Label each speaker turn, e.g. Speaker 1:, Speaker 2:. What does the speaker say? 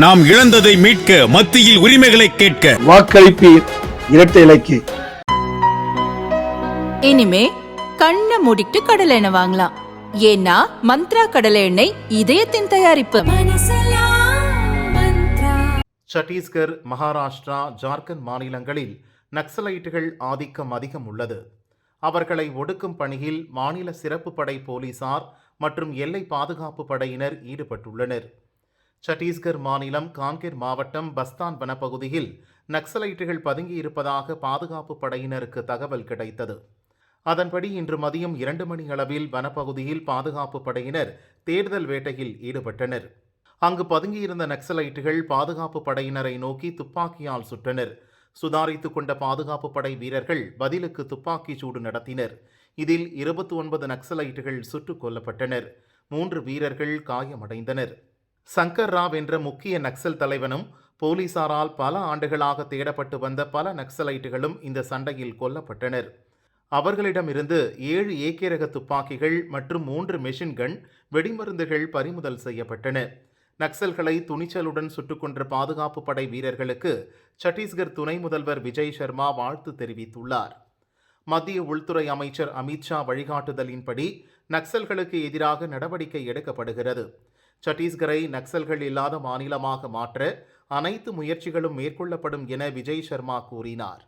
Speaker 1: நாம் இழந்ததை மீட்க, மத்தியில் உரிமைகளை கேட்க
Speaker 2: வாக்களிப்பீர் இரட்டை இலைக்கு.
Speaker 3: இனிமே கண்ணை மூடிட்டு கடலை எண்ணெய் வாங்கலாம். ஏன்னா மந்த்ரா கடலை எண்ணெய் இதயத்தின் தயாரிப்பு.
Speaker 4: சத்தீஸ்கர், மகாராஷ்டிரா, ஜார்க்கண்ட் மாநிலங்களில் நக்சலைட்டுகள் ஆதிக்கம் அதிகம் உள்ளது. அவர்களை ஒடுக்கும் பணியில் மாநில சிறப்பு படை போலீசார் மற்றும் எல்லை பாதுகாப்பு படையினர் ஈடுபட்டுள்ளனர். சத்தீஸ்கர் மாநிலம் கான்கெர் மாவட்டம் பஸ்தான் வனப்பகுதியில் நக்சலைட்டுகள் பதுங்கியிருப்பதாக பாதுகாப்பு படையினருக்கு தகவல் கிடைத்தது. அதன்படி இன்று மதியம் 2 மணி அளவில் வனப்பகுதியில் பாதுகாப்பு படையினர் தேடுதல் வேட்டையில் ஈடுபட்டனர். அங்கு பதுங்கியிருந்த நக்சலைட்டுகள் பாதுகாப்பு படையினரை நோக்கி துப்பாக்கியால் சுட்டனர். சுதாரித்துக் கொண்ட பாதுகாப்பு படை வீரர்கள் பதிலுக்கு துப்பாக்கி சூடு நடத்தினர். இதில் 29 நக்சலைட்டுகள் சுட்டுக் கொல்லப்பட்டனர். 3 வீரர்கள் காயமடைந்தனர். சங்கர் ராவ் என்ற முக்கிய நக்சல் தலைவனும் போலீசாரால் பல ஆண்டுகளாக தேடப்பட்டு வந்த பல நக்சலைட்டுகளும் இந்த சண்டையில் கொல்லப்பட்டனர். அவர்களிடமிருந்து 7 AK ரக துப்பாக்கிகள் மற்றும் 3 மெஷின் கன் வெடிமருந்துகள் பறிமுதல் செய்யப்பட்டன. நக்சல்களை துணிச்சலுடன் சுட்டுக் கொன்ற பாதுகாப்பு படை வீரர்களுக்கு சத்தீஸ்கர் துணை முதல்வர் விஜய் சர்மா வாழ்த்து தெரிவித்துள்ளார். மத்திய உள்துறை அமைச்சர் அமித்ஷா வழிகாட்டுதலின்படி நக்சல்களுக்கு எதிராக நடவடிக்கை எடுக்கப்படுகிறது. சத்தீஸ்கரை நக்சல்கள் இல்லாத மாநிலமாக மாற்ற அனைத்து முயற்சிகளும் மேற்கொள்ளப்படும் என விஜய் சர்மா கூறினார்.